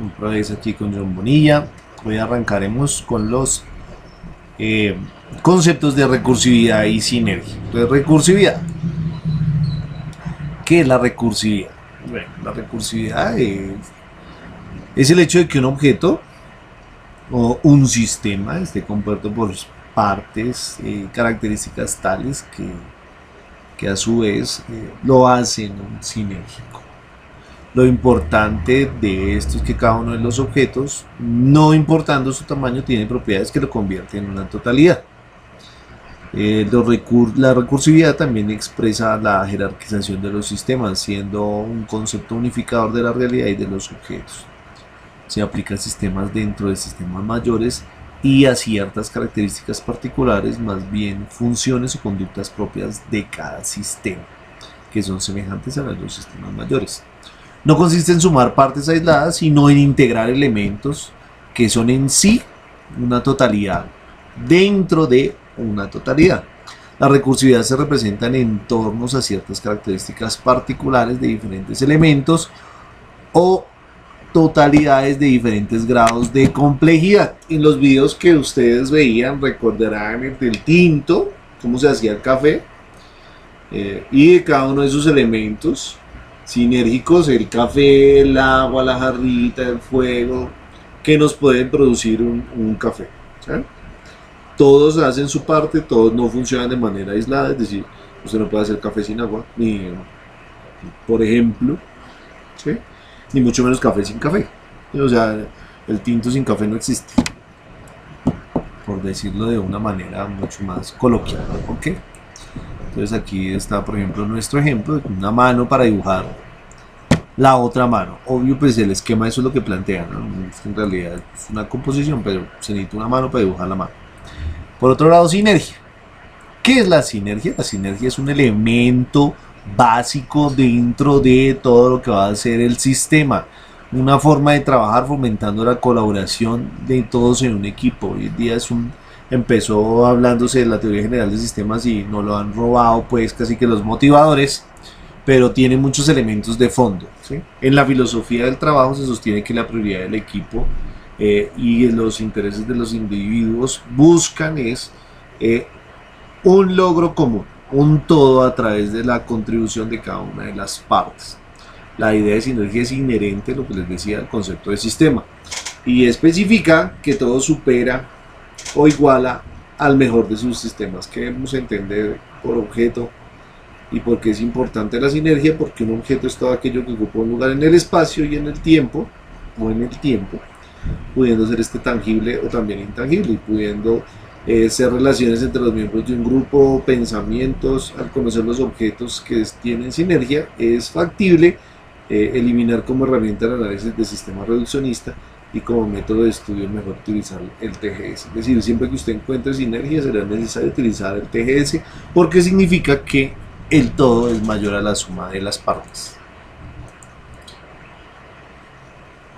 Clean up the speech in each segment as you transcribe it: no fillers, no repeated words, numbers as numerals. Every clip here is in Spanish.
Otra vez aquí con John Bonilla. Hoy arrancaremos con los conceptos de recursividad y sinergia. Entonces, recursividad. ¿Qué es la recursividad? Bueno, la recursividad es el hecho de que un objeto o un sistema esté compuesto por partes, características tales que a su vez lo hacen un sinérgico. Lo importante de esto es que cada uno de los objetos, no importando su tamaño, tiene propiedades que lo convierten en una totalidad. La recursividad también expresa la jerarquización de los sistemas, siendo un concepto unificador de la realidad y de los objetos. Se aplica a sistemas dentro de sistemas mayores y a ciertas características particulares, más bien funciones o conductas propias de cada sistema, que son semejantes a las de los sistemas mayores. No consiste en sumar partes aisladas, sino en integrar elementos que son en sí una totalidad dentro de una totalidad. La recursividad se representa en entornos a ciertas características particulares de diferentes elementos o totalidades de diferentes grados de complejidad. En los videos que ustedes veían recordarán el del tinto, cómo se hacía el café, y de cada uno de esos elementos sinérgicos, el café, el agua, la jarrita, el fuego, que nos pueden producir un café. ¿Sí? Todos hacen su parte, todos no funcionan de manera aislada, es decir, usted no puede hacer café sin agua, ni, por ejemplo, ¿sí? Ni mucho menos café sin café. O sea, el tinto sin café no existe, por decirlo de una manera mucho más coloquial. ¿Por qué? Entonces aquí está, por ejemplo, nuestro ejemplo de una mano para dibujar la otra mano. Obvio, pues el esquema eso es lo que plantea, ¿no? En realidad es una composición, pero se necesita una mano para dibujar la mano. Por otro lado, sinergia. ¿Qué es la sinergia? La sinergia es un elemento básico dentro de todo lo que va a ser el sistema. Una forma de trabajar fomentando la colaboración de todos en un equipo. Hoy en día empezó hablándose de la teoría general de sistemas y nos lo han robado pues casi que los motivadores, pero tiene muchos elementos de fondo. ¿Sí? En la filosofía del trabajo se sostiene que la prioridad del equipo y los intereses de los individuos buscan es un logro común, un todo a través de la contribución de cada una de las partes. La idea de sinergia es inherente, lo que les decía, al concepto de sistema y especifica que todo supera o iguala al mejor de sus sistemas. ¿Qué debemos entender por objeto y por qué es importante la sinergia? Porque un objeto es todo aquello que ocupa un lugar en el espacio y en el tiempo, o en el tiempo, pudiendo ser tangible o también intangible, y pudiendo ser relaciones entre los miembros de un grupo, pensamientos. Al conocer los objetos que tienen sinergia, es factible eliminar como herramienta el análisis de sistema reduccionista y como método de estudio mejor utilizar el TGS. Es decir, siempre que usted encuentre sinergia será necesario utilizar el TGS porque significa que el todo es mayor a la suma de las partes.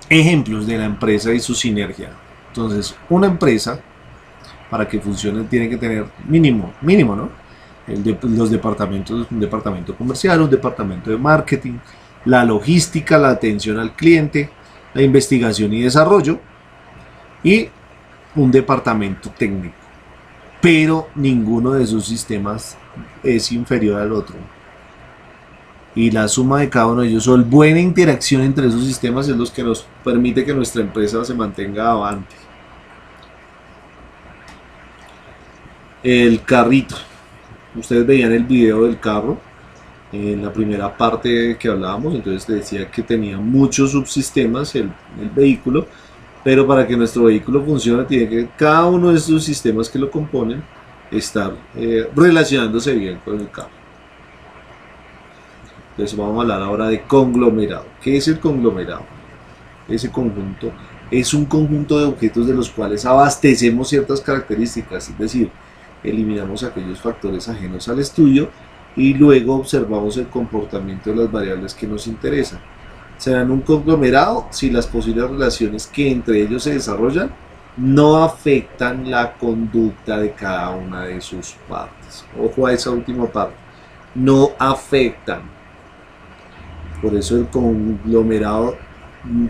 Ejemplos de la empresa y su sinergia. Entonces, una empresa para que funcione tiene que tener mínimo, ¿no? Los departamentos, un departamento comercial, un departamento de marketing, la logística, la atención al cliente, la investigación y desarrollo y un departamento técnico. Pero ninguno de esos sistemas es inferior al otro. Y la suma de cada uno de ellos o buena interacción entre esos sistemas es lo que nos permite que nuestra empresa se mantenga avante. El carrito. Ustedes veían el video del carro en la primera parte que hablábamos, entonces decía que tenía muchos subsistemas el vehículo, pero para que nuestro vehículo funcione tiene que cada uno de esos sistemas que lo componen estar relacionándose bien con el carro. Entonces vamos a hablar ahora de conglomerado. ¿Qué es el conglomerado? Ese conjunto es un conjunto de objetos de los cuales abastecemos ciertas características, es decir, eliminamos aquellos factores ajenos al estudio y luego observamos el comportamiento de las variables que nos interesan. Serán un conglomerado si las posibles relaciones que entre ellos se desarrollan no afectan la conducta de cada una de sus partes. Ojo a esa última parte, no afectan. Por eso el conglomerado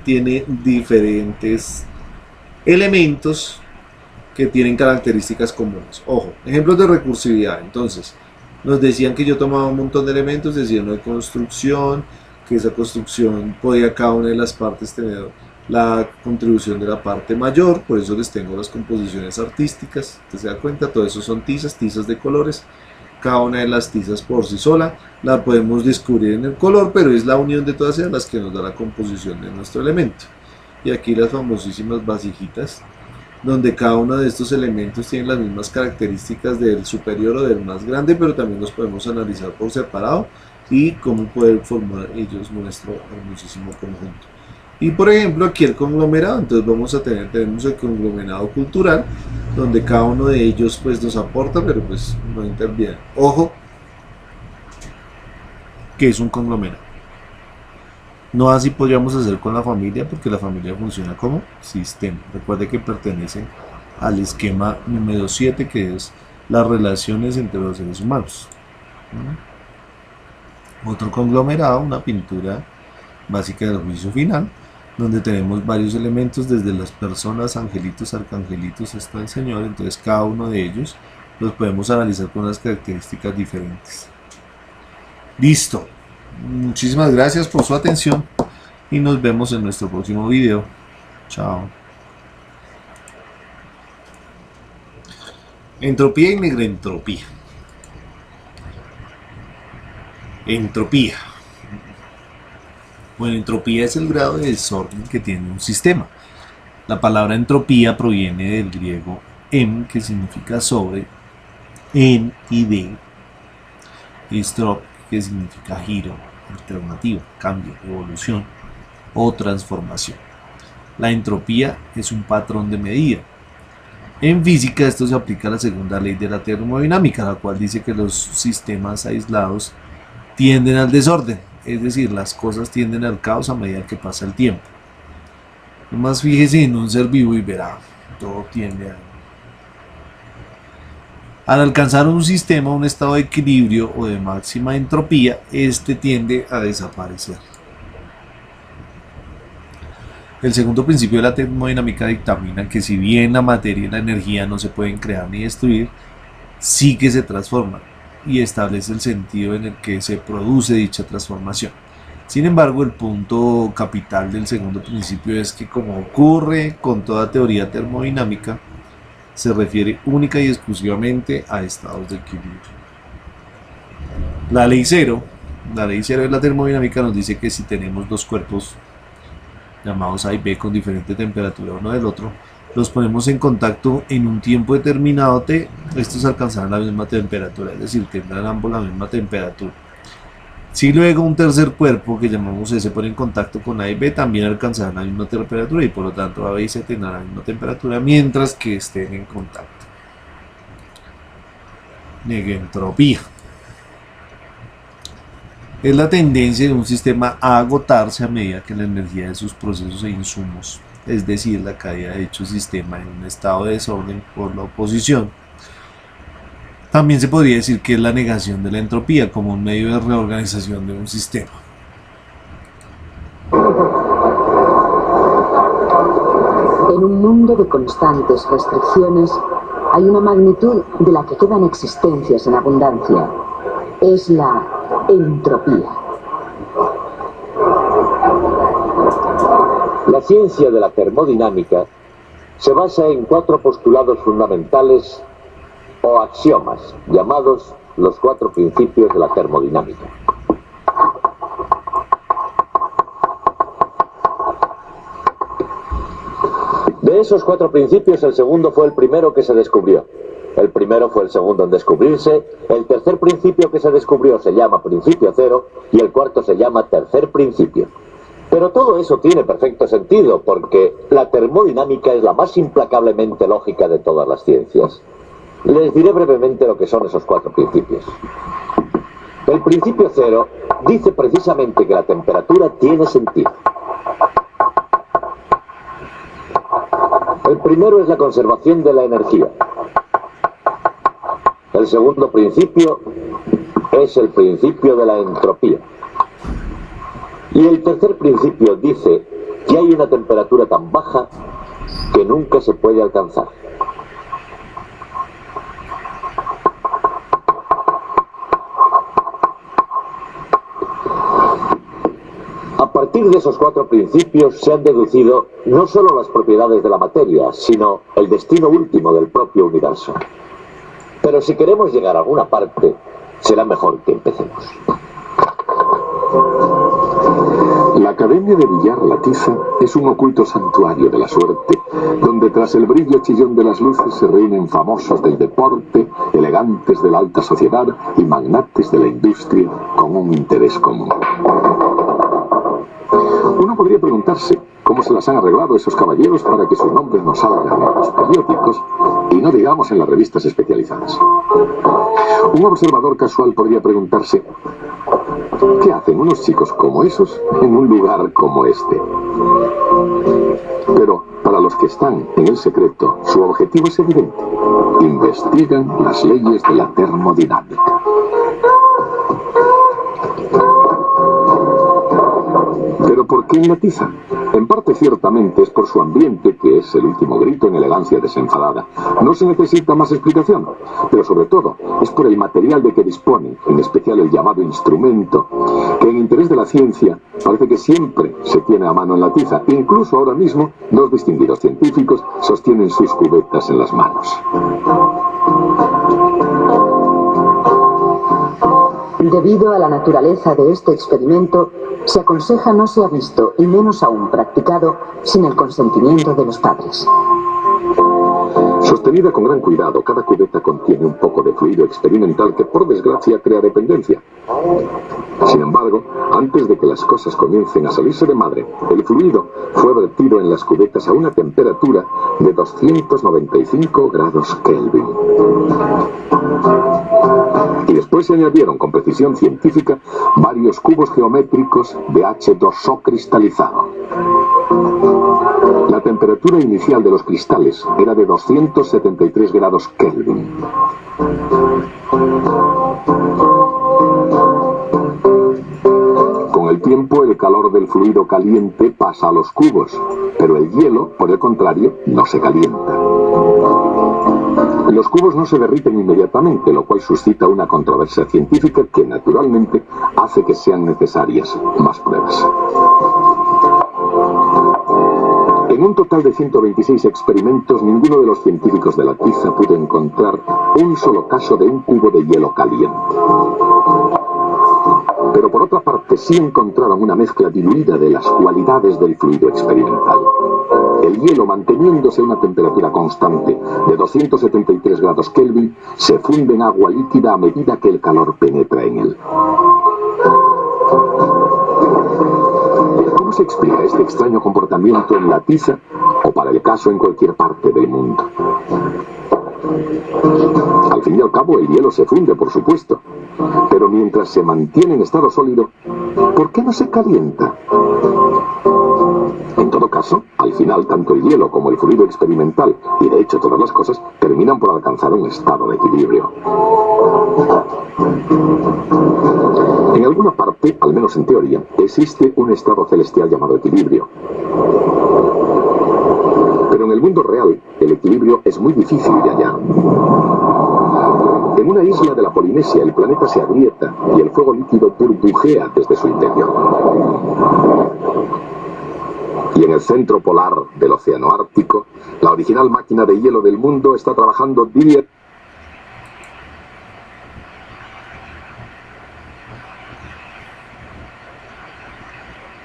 tiene diferentes elementos que tienen características comunes. Ojo, ejemplos de recursividad. Entonces, nos decían que yo tomaba un montón de elementos, decía una construcción, que esa construcción podía cada una de las partes tener la contribución de la parte mayor, por eso les tengo las composiciones artísticas. Usted se da cuenta, todo eso son tizas de colores. Cada una de las tizas por sí sola la podemos descubrir en el color, pero es la unión de todas ellas las que nos da la composición de nuestro elemento. Y aquí las famosísimas vasijitas, donde cada uno de estos elementos tiene las mismas características del superior o del más grande, pero también los podemos analizar por separado y cómo poder formar ellos nuestro hermosísimo conjunto. Y por ejemplo aquí el conglomerado, entonces tenemos el conglomerado cultural, donde cada uno de ellos pues nos aporta, pero pues no interviene. Ojo, que es un conglomerado. No así podríamos hacer con la familia, porque la familia funciona como sistema. Recuerde que pertenece al esquema número 7, que es las relaciones entre los seres humanos. Otro conglomerado, una pintura básica del juicio final, donde tenemos varios elementos, desde las personas, angelitos, arcangelitos, hasta el Señor. Entonces cada uno de ellos los podemos analizar con unas características diferentes. Listo. Muchísimas gracias por su atención y nos vemos en nuestro próximo video. Chao. Entropía y negentropía. Entropía. Bueno, entropía es el grado de desorden que tiene un sistema. La palabra entropía proviene del griego em, que significa sobre, en y de, y strop, que significa giro, alternativa, cambio, evolución o transformación. La entropía es un patrón de medida. En física esto se aplica a la segunda ley de la termodinámica, la cual dice que los sistemas aislados tienden al desorden, es decir, las cosas tienden al caos a medida que pasa el tiempo. Nomás fíjese en un ser vivo y verá, todo tiende a... Al alcanzar un sistema, un estado de equilibrio o de máxima entropía, este tiende a desaparecer. El segundo principio de la termodinámica dictamina que si bien la materia y la energía no se pueden crear ni destruir, sí que se transforman, y establece el sentido en el que se produce dicha transformación. Sin embargo, el punto capital del segundo principio es que, como ocurre con toda teoría termodinámica, se refiere única y exclusivamente a estados de equilibrio. La ley cero de la termodinámica nos dice que si tenemos dos cuerpos llamados A y B con diferente temperatura uno del otro, los ponemos en contacto en un tiempo determinado T, estos alcanzarán la misma temperatura, es decir, tendrán ambos la misma temperatura. Si luego un tercer cuerpo que llamamos C se pone en contacto con A y B, también alcanzarán la misma temperatura y por lo tanto A, B y C tendrán la misma temperatura mientras que estén en contacto. Negentropía es la tendencia de un sistema a agotarse a medida que la energía de sus procesos e insumos, es decir, la caída de dicho sistema en un estado de desorden por la oposición. También se podría decir que es la negación de la entropía como un medio de reorganización de un sistema. En un mundo de constantes restricciones, hay una magnitud de la que quedan existencias en abundancia. Es la entropía. La ciencia de la termodinámica se basa en 4 postulados fundamentales o axiomas, llamados los 4 principios de la termodinámica. De esos 4 principios, el segundo fue el primero que se descubrió. El primero fue el segundo en descubrirse, el tercer principio que se descubrió se llama principio cero y el cuarto se llama tercer principio. Pero todo eso tiene perfecto sentido porque la termodinámica es la más implacablemente lógica de todas las ciencias. Les diré brevemente lo que son esos 4 principios. El principio cero dice precisamente que la temperatura tiene sentido. El primero es la conservación de la energía. El segundo principio es el principio de la entropía. Y el tercer principio dice y hay una temperatura tan baja que nunca se puede alcanzar. A partir de esos 4 principios se han deducido no solo las propiedades de la materia, sino el destino último del propio universo. Pero si queremos llegar a alguna parte, será mejor que empecemos. La Academia de Billar Latiza es un oculto santuario de la suerte, donde tras el brillo chillón de las luces se reúnen famosos del deporte, elegantes de la alta sociedad y magnates de la industria con un interés común. Uno podría preguntarse cómo se las han arreglado esos caballeros para que sus nombres no salgan en los periódicos y no digamos en las revistas especializadas. Un observador casual podría preguntarse ¿qué hacen unos chicos como esos en un lugar como este? Pero para los que están en el secreto, su objetivo es evidente. Investigan las leyes de la termodinámica. ¿Pero por qué en Latiza? En parte ciertamente es por su ambiente, que es el último grito en elegancia desenfadada. No se necesita más explicación, pero sobre todo es por el material de que dispone, en especial el llamado instrumento, que en interés de la ciencia parece que siempre se tiene a mano en Latiza. Incluso ahora mismo, 2 distinguidos científicos sostienen sus cubetas en las manos. Debido a la naturaleza de este experimento, se aconseja no sea visto, y menos aún practicado, sin el consentimiento de los padres. Sostenida con gran cuidado, cada cubeta contiene un poco de fluido experimental que, por desgracia, crea dependencia. Sin embargo, antes de que las cosas comiencen a salirse de madre, el fluido fue vertido en las cubetas a una temperatura de 295 grados Kelvin. Y después se añadieron con precisión científica varios cubos geométricos de H2O cristalizado. La temperatura inicial de los cristales era de 273 grados Kelvin. Con el tiempo, el calor del fluido caliente pasa a los cubos, pero el hielo, por el contrario, no se calienta. Los cubos no se derriten inmediatamente, lo cual suscita una controversia científica que, naturalmente, hace que sean necesarias más pruebas. En un total de 126 experimentos, ninguno de los científicos de Latiza pudo encontrar un solo caso de un cubo de hielo caliente. Pero por otra parte, sí encontraron una mezcla diluida de las cualidades del fluido experimental. El hielo, manteniéndose a una temperatura constante de 273 grados Kelvin, se funde en agua líquida a medida que el calor penetra en él. ¿Cómo se explica este extraño comportamiento en Latiza, o para el caso en cualquier parte del mundo? Al fin y al cabo, el hielo se funde, por supuesto, pero mientras se mantiene en estado sólido, ¿por qué no se calienta? En todo caso, al final, tanto el hielo como el fluido experimental, y de hecho todas las cosas, terminan por alcanzar un estado de equilibrio. En alguna parte, al menos en teoría, existe un estado celestial llamado equilibrio. Pero en el mundo real, el equilibrio es muy difícil de hallar. En una isla de la Polinesia, el planeta se agrieta y el fuego líquido burbujea desde su interior. Y en el centro polar del océano Ártico, la original máquina de hielo del mundo está trabajando día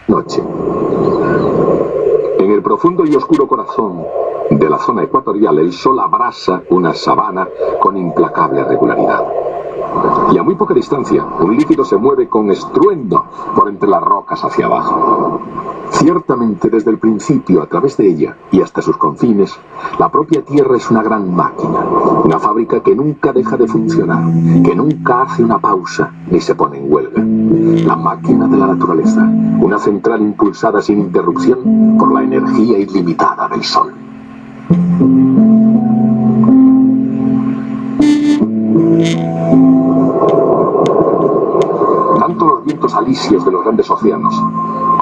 y noche. En el profundo y oscuro corazón de la zona ecuatorial, el sol abrasa una sabana con implacable regularidad. Y a muy poca distancia, un líquido se mueve con estruendo por entre las rocas hacia abajo. Ciertamente, desde el principio, a través de ella y hasta sus confines, la propia Tierra es una gran máquina, una fábrica que nunca deja de funcionar, que nunca hace una pausa ni se pone en huelga. La máquina de la naturaleza, una central impulsada sin interrupción por la energía ilimitada del Sol. Tanto los vientos alisios de los grandes océanos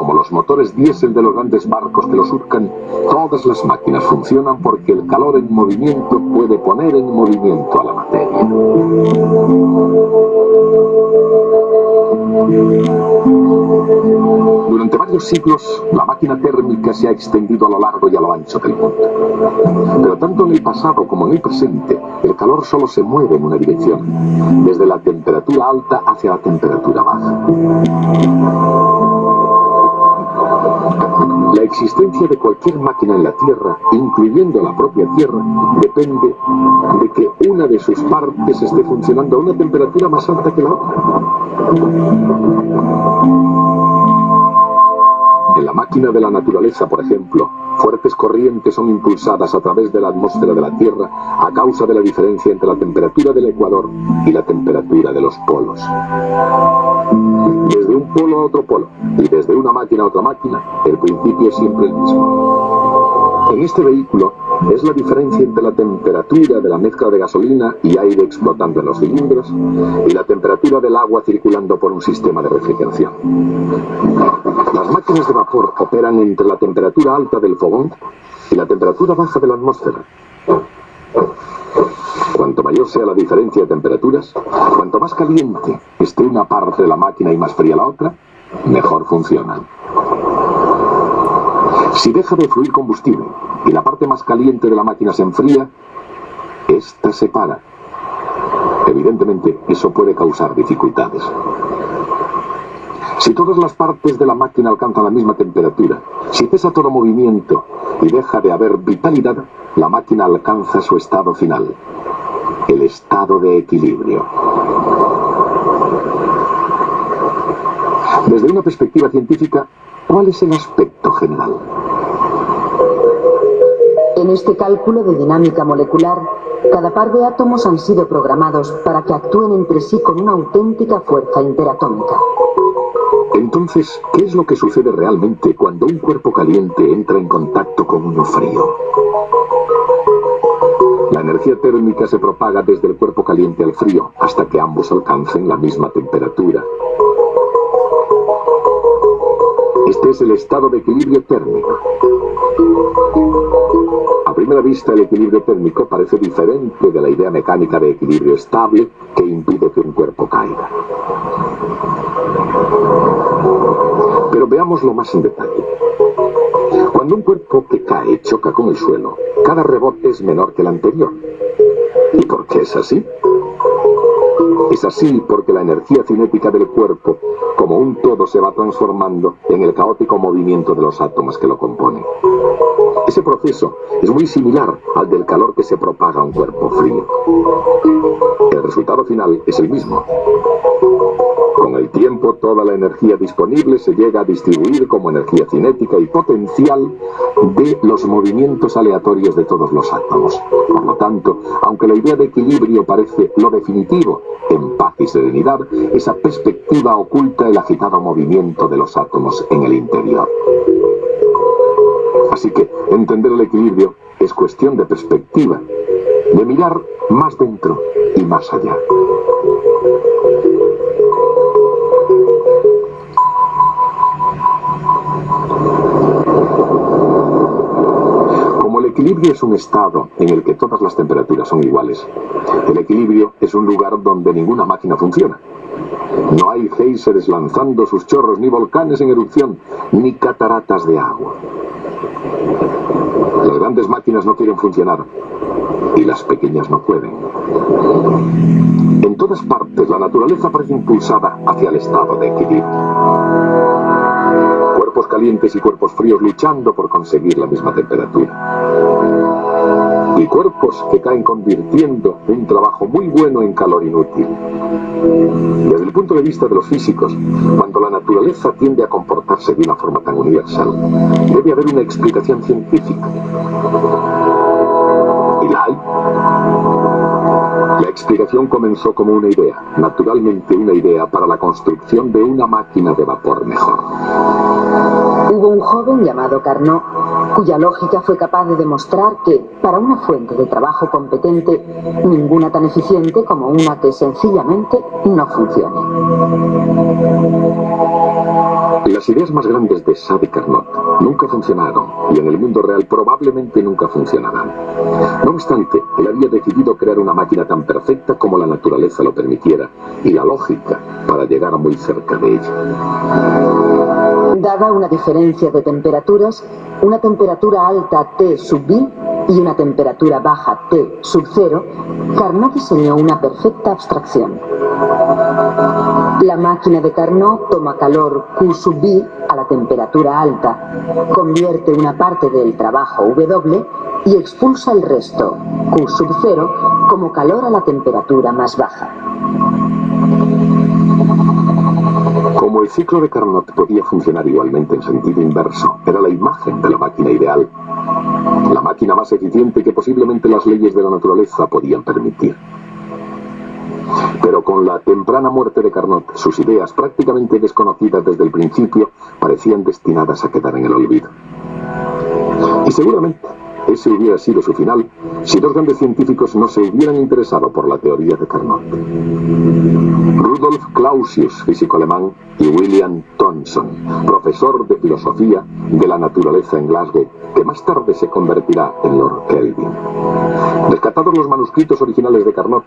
como los motores diésel de los grandes barcos que los surcan, todas las máquinas funcionan porque el calor en movimiento puede poner en movimiento a la materia. Durante varios siglos, la máquina térmica se ha extendido a lo largo y a lo ancho del mundo. Pero tanto en el pasado como en el presente, el calor solo se mueve en una dirección, desde la temperatura alta hacia la temperatura baja. La existencia de cualquier máquina en la Tierra, incluyendo la propia Tierra, depende de que una de sus partes esté funcionando a una temperatura más alta que la otra. En la máquina de la naturaleza, por ejemplo, fuertes corrientes son impulsadas a través de la atmósfera de la Tierra a causa de la diferencia entre la temperatura del ecuador y la temperatura de los polos. Desde un polo a otro polo y desde una máquina a otra máquina, el principio es siempre el mismo. En este vehículo es la diferencia entre la temperatura de la mezcla de gasolina y aire explotando en los cilindros y la temperatura del agua circulando por un sistema de refrigeración. Las máquinas de vapor operan entre la temperatura alta del fogón y la temperatura baja de la atmósfera. Cuanto mayor sea la diferencia de temperaturas, cuanto más caliente esté una parte de la máquina y más fría la otra, mejor funcionan. Si deja de fluir combustible y la parte más caliente de la máquina se enfría, esta se para. Evidentemente, eso puede causar dificultades. Si todas las partes de la máquina alcanzan la misma temperatura, si cesa todo movimiento y deja de haber vitalidad, la máquina alcanza su estado final, el estado de equilibrio. Desde una perspectiva científica, ¿cuál es el aspecto general? En este cálculo de dinámica molecular, cada par de átomos han sido programados para que actúen entre sí con una auténtica fuerza interatómica. Entonces, ¿qué es lo que sucede realmente cuando un cuerpo caliente entra en contacto con uno frío? La energía térmica se propaga desde el cuerpo caliente al frío hasta que ambos alcancen la misma temperatura. Este es el estado de equilibrio térmico. A primera vista, el equilibrio térmico parece diferente de la idea mecánica de equilibrio estable que impide que un cuerpo caiga. Pero veámoslo más en detalle. Cuando un cuerpo que cae choca con el suelo, cada rebote es menor que el anterior. ¿Y por qué es así? Es así porque la energía cinética del cuerpo, como un todo, se va transformando en el caótico movimiento de los átomos que lo componen. Ese proceso es muy similar al del calor que se propaga a un cuerpo frío. El resultado final es el mismo. Con el tiempo, toda la energía disponible se llega a distribuir como energía cinética y potencial de los movimientos aleatorios de todos los átomos. Por lo tanto, aunque la idea de equilibrio parece lo definitivo, en paz y serenidad, esa perspectiva oculta el agitado movimiento de los átomos en el interior. Así que entender el equilibrio es cuestión de perspectiva, de mirar más dentro y más allá. Como el equilibrio es un estado en el que todas las temperaturas son iguales, el equilibrio es un lugar donde ninguna máquina funciona. No hay géiseres lanzando sus chorros, ni volcanes en erupción, ni cataratas de agua. Las grandes máquinas no quieren funcionar y las pequeñas no pueden. En todas partes la naturaleza parece impulsada hacia el estado de equilibrio. Cuerpos calientes y cuerpos fríos luchando por conseguir la misma temperatura. Y cuerpos que caen convirtiendo un trabajo muy bueno en calor inútil. Desde el punto de vista de los físicos, cuando la naturaleza tiende a comportarse de una forma tan universal, debe haber una explicación científica. ¿Y la hay? La explicación comenzó como una idea, naturalmente una idea para la construcción de una máquina de vapor mejor. Hubo un joven llamado Carnot cuya lógica fue capaz de demostrar que, para una fuente de trabajo competente, ninguna tan eficiente como una que sencillamente no funcione. Las ideas más grandes de Sade Carnot nunca funcionaron y en el mundo real probablemente nunca funcionarán. No obstante, él había decidido crear una máquina tan perfecta como la naturaleza lo permitiera y la lógica para llegar muy cerca de ella. Dada una diferencia de temperaturas, una temperatura alta T sub B y una temperatura baja T sub 0, Carnot diseñó una perfecta abstracción. La máquina de Carnot toma calor Q sub B a la temperatura alta, convierte una parte del trabajo W y expulsa el resto, Q sub 0, como calor a la temperatura más baja. Como el ciclo de Carnot podía funcionar igualmente en sentido inverso, era la imagen de la máquina ideal, la máquina más eficiente que posiblemente las leyes de la naturaleza podían permitir. Pero con la temprana muerte de Carnot, sus ideas, prácticamente desconocidas desde el principio, parecían destinadas a quedar en el olvido. Y seguramente ese hubiera sido su final si dos grandes científicos no se hubieran interesado por la teoría de Carnot. Rudolf Clausius, físico alemán, y William Thomson, profesor de filosofía de la naturaleza en Glasgow, que más tarde se convertirá en Lord Kelvin. Rescatados los manuscritos originales de Carnot,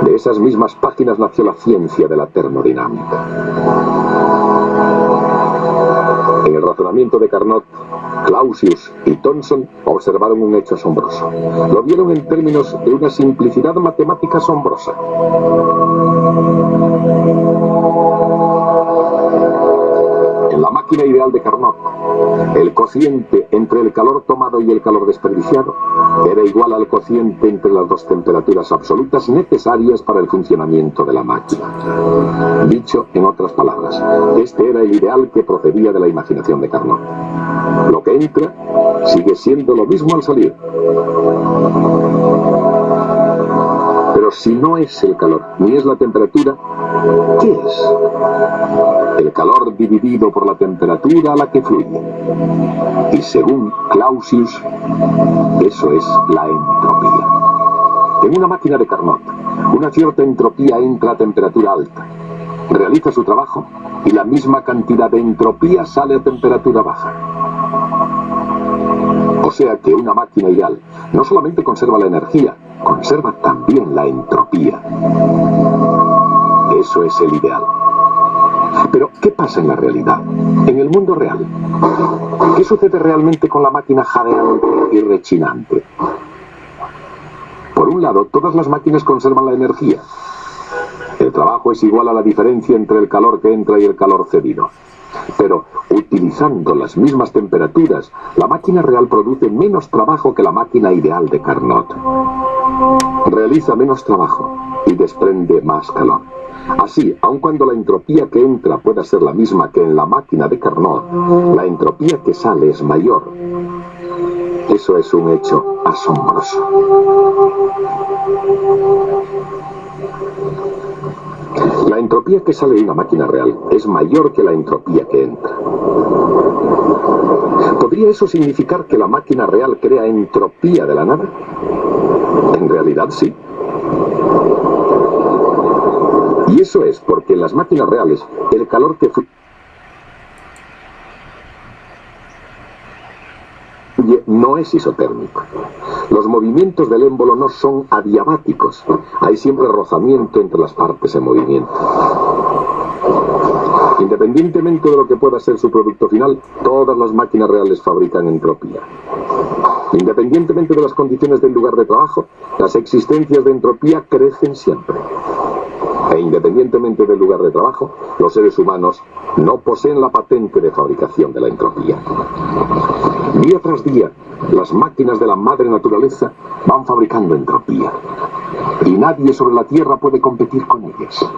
de esas mismas páginas nació la ciencia de la termodinámica. En el razonamiento de Carnot, Clausius y Thomson observaron un hecho asombroso. Lo vieron en términos de una simplicidad matemática asombrosa. En la máquina ideal de Carnot, el cociente entre el calor tomado y el calor desperdiciado era igual al cociente entre las dos temperaturas absolutas necesarias para el funcionamiento de la máquina. Dicho en otras palabras, este era el ideal que procedía de la imaginación de Carnot. Lo que entra sigue siendo lo mismo al salir. Pero si no es el calor, ni es la temperatura, ¿qué es? El calor dividido por la temperatura a la que fluye. Y según Clausius, eso es la entropía. En una máquina de Carnot, una cierta entropía entra a temperatura alta, realiza su trabajo y la misma cantidad de entropía sale a temperatura baja. O sea que una máquina ideal no solamente conserva la energía, conserva también la entropía. Eso es el ideal. Pero, ¿qué pasa en la realidad? En el mundo real, ¿qué sucede realmente con la máquina jadeante y rechinante? Por un lado, todas las máquinas conservan la energía. El trabajo es igual a la diferencia entre el calor que entra y el calor cedido. Pero, utilizando las mismas temperaturas, la máquina real produce menos trabajo que la máquina ideal de Carnot. Realiza menos trabajo y desprende más calor. Así, aun cuando la entropía que entra pueda ser la misma que en la máquina de Carnot, la entropía que sale es mayor. Eso es un hecho asombroso. La entropía que sale de una máquina real es mayor que la entropía que entra. ¿Podría eso significar que la máquina real crea entropía de la nada? En realidad sí. Y eso es porque en las máquinas reales el calor que fluye no es isotérmico. Los movimientos del émbolo no son adiabáticos. Hay siempre rozamiento entre las partes en movimiento. Independientemente de lo que pueda ser su producto final, todas las máquinas reales fabrican entropía. Independientemente de las condiciones del lugar de trabajo, las existencias de entropía crecen siempre. E independientemente del lugar de trabajo, los seres humanos no poseen la patente de fabricación de la entropía. Día tras día, las máquinas de la madre naturaleza van fabricando entropía. Y nadie sobre la Tierra puede competir con ellas.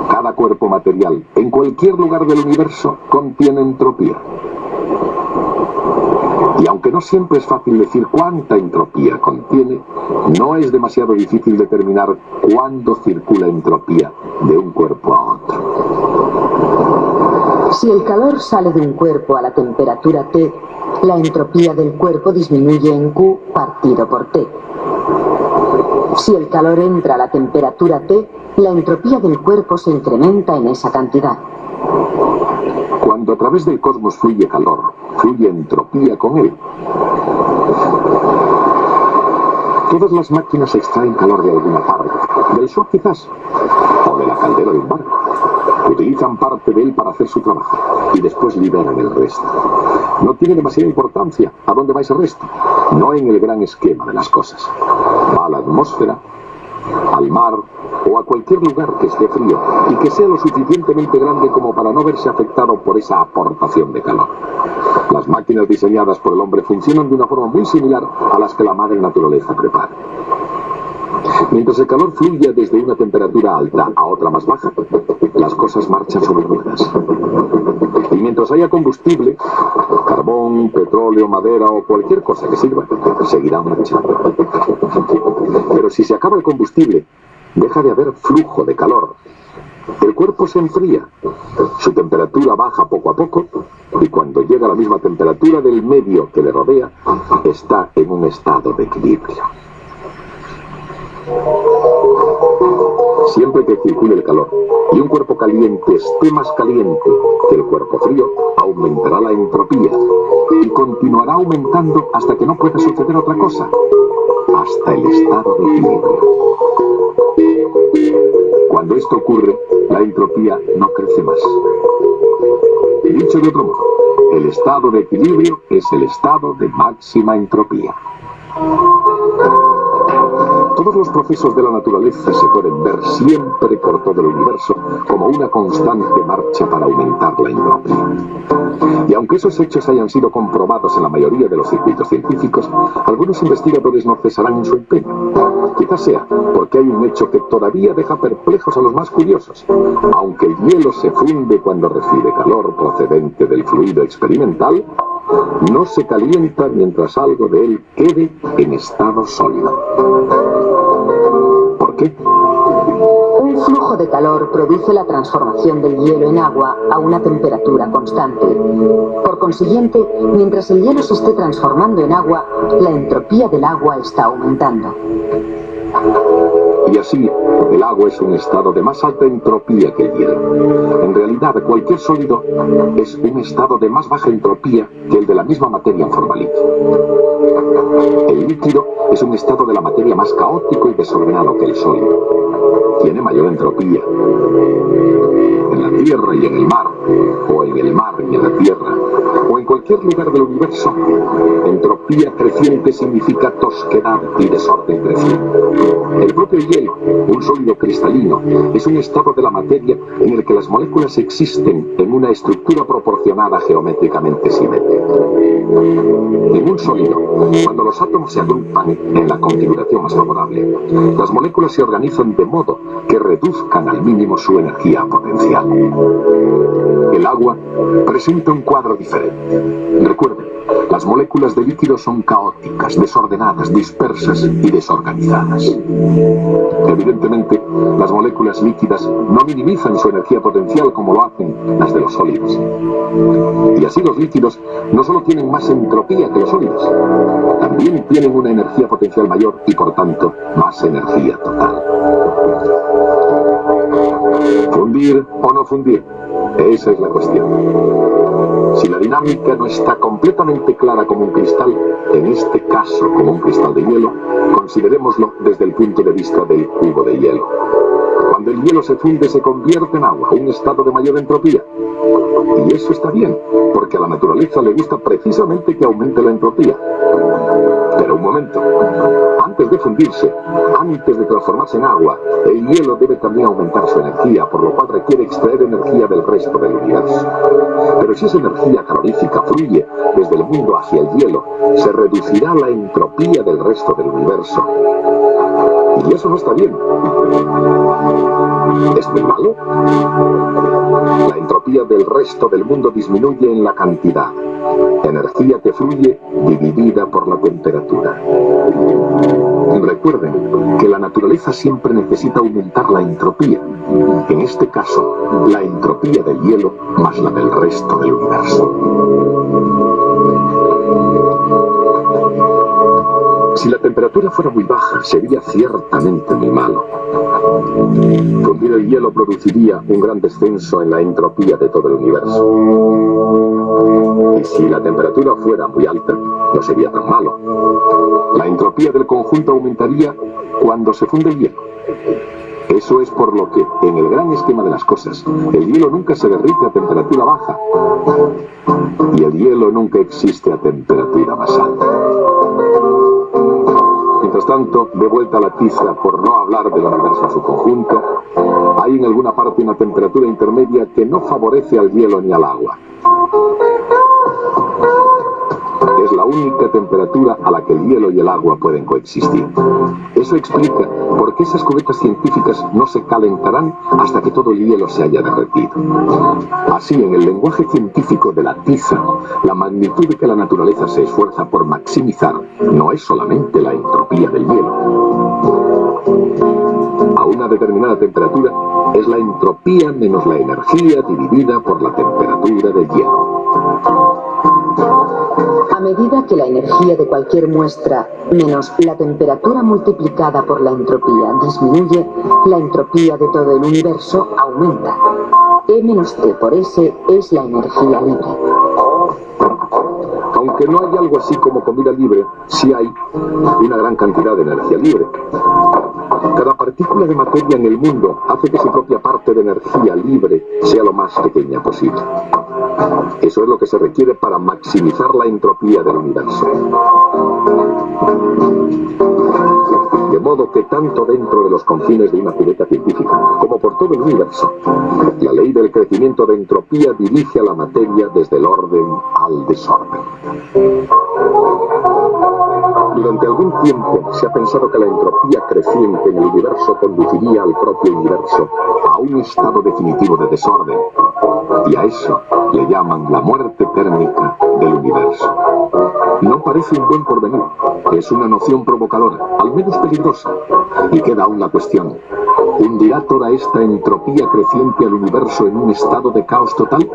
Cada cuerpo material, en cualquier lugar del universo, contiene entropía. Y aunque no siempre es fácil decir cuánta entropía contiene, no es demasiado difícil determinar cuándo circula entropía de un cuerpo a otro. Si el calor sale de un cuerpo a la temperatura T, la entropía del cuerpo disminuye en Q partido por T. Si el calor entra a la temperatura T, la entropía del cuerpo se incrementa en esa cantidad. Cuando a través del cosmos fluye calor, fluye entropía con él. Todas las máquinas extraen calor de alguna parte, del sol quizás, o de la caldera de un barco. Utilizan parte de él para hacer su trabajo y después liberan el resto. No tiene demasiada importancia a dónde va ese resto, no en el gran esquema de las cosas. Va a la atmósfera, al mar o a cualquier lugar que esté frío y que sea lo suficientemente grande como para no verse afectado por esa aportación de calor. Las máquinas diseñadas por el hombre funcionan de una forma muy similar a las que la madre naturaleza prepara. Mientras el calor fluya desde una temperatura alta a otra más baja, las cosas marchan sobre ruedas. Y mientras haya combustible, carbón, petróleo, madera o cualquier cosa que sirva, seguirán marchando. Pero si se acaba el combustible, deja de haber flujo de calor. El cuerpo se enfría, su temperatura baja poco a poco, y cuando llega a la misma temperatura del medio que le rodea, está en un estado de equilibrio. Siempre que circule el calor y un cuerpo caliente esté más caliente que el cuerpo frío, aumentará la entropía y continuará aumentando hasta que no pueda suceder otra cosa, hasta el estado de equilibrio. Cuando esto ocurre, la entropía no crece más. Dicho de otro modo, el estado de equilibrio es el estado de máxima entropía. Todos los procesos de la naturaleza se pueden ver siempre por todo el universo como una constante marcha para aumentar la entropía. Y aunque esos hechos hayan sido comprobados en la mayoría de los circuitos científicos, algunos investigadores no cesarán en su empeño. Quizás sea porque hay un hecho que todavía deja perplejos a los más curiosos. Aunque el hielo se funde cuando recibe calor procedente del fluido experimental, no se calienta mientras algo de él quede en estado sólido. ¿Por qué? Un flujo de calor produce la transformación del hielo en agua a una temperatura constante. Por consiguiente, mientras el hielo se esté transformando en agua, la entropía del agua está aumentando. Y así, el agua es un estado de más alta entropía que el hielo. En realidad, cualquier sólido es un estado de más baja entropía que el de la misma materia en forma líquida. El líquido es un estado de la materia más caótico y desordenado que el sólido. Tiene mayor entropía. En la Tierra y en el mar, o en el mar y en la Tierra, o en cualquier lugar del universo, entropía creciente significa tosquedad y desorden creciente. El propio hielo, un sólido cristalino, es un estado de la materia en el que las moléculas existen en una estructura proporcionada geométricamente simétrica. En un sólido, cuando los átomos se agrupan en la configuración más favorable, las moléculas se organizan de modo que reduzcan al mínimo su energía potencial. El agua presenta un cuadro diferente. Recuerden, las moléculas de líquido son caóticas, desordenadas, dispersas y desorganizadas. Evidentemente, las moléculas líquidas no minimizan su energía potencial como lo hacen las de los sólidos. Y así los líquidos no solo tienen más entropía que los sólidos, también tienen una energía potencial mayor y por tanto más energía total. ¿Fundir o no fundir? Esa es la cuestión. Si la dinámica no está completamente clara como un cristal, en este caso como un cristal de hielo, considerémoslo desde el punto de vista del cubo de hielo. Cuando el hielo se funde se convierte en agua, un estado de mayor entropía. Y eso está bien, porque a la naturaleza le gusta precisamente que aumente la entropía. Pero un momento, antes de fundirse, antes de transformarse en agua, el hielo debe también aumentar su energía, por lo cual requiere extraer energía del resto del universo. Pero si esa energía calorífica fluye desde el mundo hacia el hielo, se reducirá la entropía del resto del universo. Y eso no está bien. ¿Es muy malo? La entropía del resto del mundo disminuye en la cantidad. Energía que fluye dividida por la temperatura. Recuerden que la naturaleza siempre necesita aumentar la entropía. En este caso, la entropía del hielo más la del resto del universo. temperatura fuera muy baja, sería ciertamente muy malo. Fundir el hielo produciría un gran descenso en la entropía de todo el universo. Y si la temperatura fuera muy alta, no sería tan malo. La entropía del conjunto aumentaría cuando se funde el hielo. Eso es por lo que, en el gran esquema de las cosas, el hielo nunca se derrite a temperatura baja y el hielo nunca existe a temperatura más alta. Mientras tanto, de vuelta a la tiza, por no hablar del universo en su conjunto, hay en alguna parte una temperatura intermedia que no favorece al hielo ni al agua. Es la única temperatura a la que el hielo y el agua pueden coexistir. Eso explica por qué esas cubetas científicas no se calentarán hasta que todo el hielo se haya derretido. Así, en el lenguaje científico de la tiza, la magnitud de que la naturaleza se esfuerza por maximizar no es solamente la entropía del hielo. A una determinada temperatura es la entropía menos la energía dividida por la temperatura del hielo. A medida que la energía de cualquier muestra menos la temperatura multiplicada por la entropía disminuye, la entropía de todo el universo aumenta. E menos T por S es la energía libre. Aunque no hay algo así como comida libre, sí hay una gran cantidad de energía libre. Cada partícula de materia en el mundo hace que su propia parte de energía libre sea lo más pequeña posible. Eso es lo que se requiere para maximizar la entropía del universo. De modo que tanto dentro de los confines de una cubeta científica como por todo el universo, la ley del crecimiento de entropía dirige a la materia desde el orden al desorden. Durante algún tiempo se ha pensado que la entropía creciente en el universo conduciría al propio universo a un estado definitivo de desorden, y a eso le llaman la muerte térmica del universo. No parece un buen porvenir, es una noción provocadora, al menos peligrosa, y queda aún la cuestión: ¿hundirá toda esta entropía creciente al universo en un estado de caos total?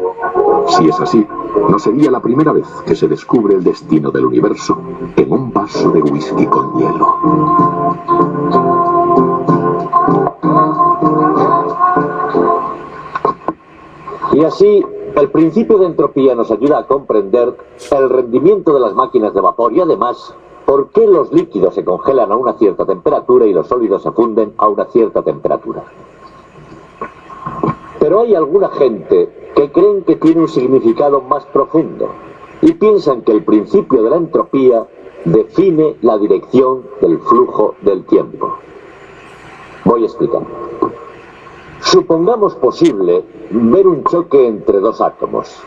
Si es así, no sería la primera vez que se descubre el destino del universo en un vaso de whisky con hielo. Y así, el principio de entropía nos ayuda a comprender el rendimiento de las máquinas de vapor y además por qué los líquidos se congelan a una cierta temperatura y los sólidos se funden a una cierta temperatura. Pero hay alguna gente que creen que tiene un significado más profundo y piensan que el principio de la entropía define la dirección del flujo del tiempo. Voy a explicar. Supongamos posible ver un choque entre dos átomos.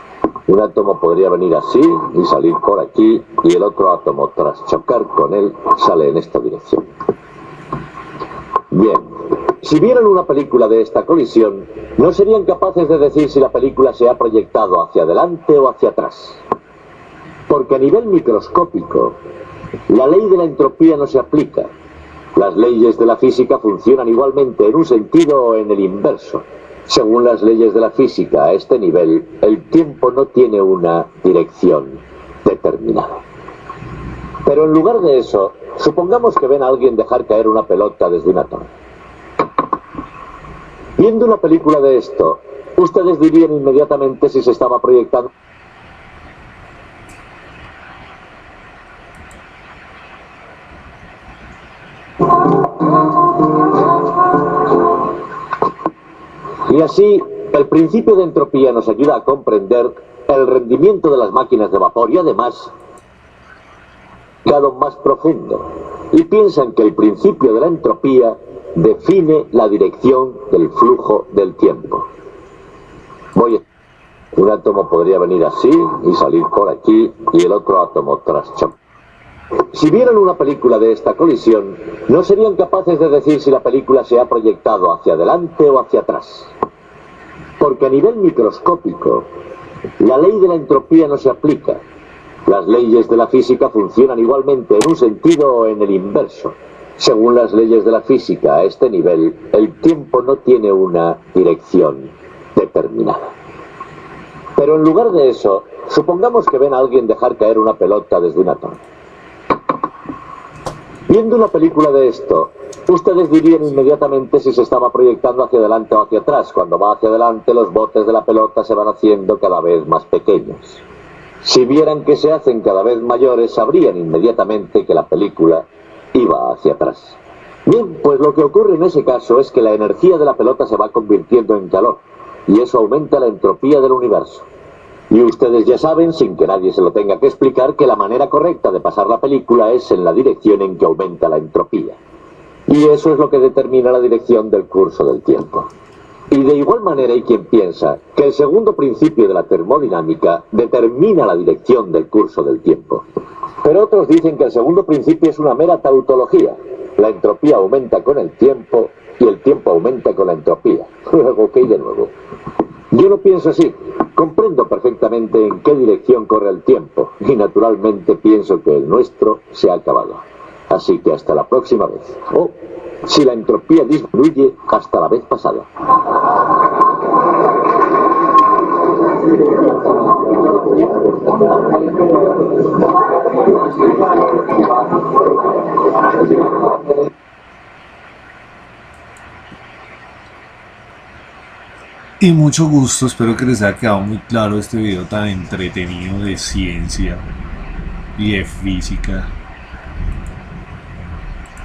Un átomo podría venir así y salir por aquí, y el otro átomo, tras chocar con él, sale en esta dirección. Bien, si vieran una película de esta colisión, no serían capaces de decir si la película se ha proyectado hacia adelante o hacia atrás. Porque a nivel microscópico, la ley de la entropía no se aplica. Las leyes de la física funcionan igualmente en un sentido o en el inverso. Según las leyes de la física, a este nivel, el tiempo no tiene una dirección determinada. Pero en lugar de eso, supongamos que ven a alguien dejar caer una pelota desde una torre. Viendo una película de esto, ustedes dirían inmediatamente si se estaba proyectando. Y así, el principio de entropía nos ayuda a comprender el rendimiento de las máquinas de vapor y además, más profundo, y piensan que el principio de la entropía define la dirección del flujo del tiempo. Un átomo podría venir así y salir por aquí, y el otro átomo tras chocar. Si vieran una película de esta colisión, no serían capaces de decir si la película se ha proyectado hacia adelante o hacia atrás. Porque a nivel microscópico, la ley de la entropía no se aplica. Las leyes de la física funcionan igualmente en un sentido o en el inverso. Según las leyes de la física, a este nivel, el tiempo no tiene una dirección determinada. Pero en lugar de eso, supongamos que ven a alguien dejar caer una pelota desde una torre. Viendo una película de esto, ustedes dirían inmediatamente si se estaba proyectando hacia adelante o hacia atrás. Cuando va hacia adelante, los botes de la pelota se van haciendo cada vez más pequeños. Si vieran que se hacen cada vez mayores, sabrían inmediatamente que la película iba hacia atrás. Bien, pues lo que ocurre en ese caso es que la energía de la pelota se va convirtiendo en calor, y eso aumenta la entropía del universo. Y ustedes ya saben, sin que nadie se lo tenga que explicar, que la manera correcta de pasar la película es en la dirección en que aumenta la entropía. Y eso es lo que determina la dirección del curso del tiempo. Y de igual manera hay quien piensa que el segundo principio de la termodinámica determina la dirección del curso del tiempo. Pero otros dicen que el segundo principio es una mera tautología. La entropía aumenta con el tiempo y el tiempo aumenta con la entropía. Luego, ¿qué hay de nuevo? Yo no pienso así. Comprendo perfectamente en qué dirección corre el tiempo y naturalmente pienso que el nuestro se ha acabado. Así que hasta la próxima vez. O, si la entropía disminuye, hasta la vez pasada. Y mucho gusto, espero que les haya quedado muy claro este video tan entretenido de ciencia y de física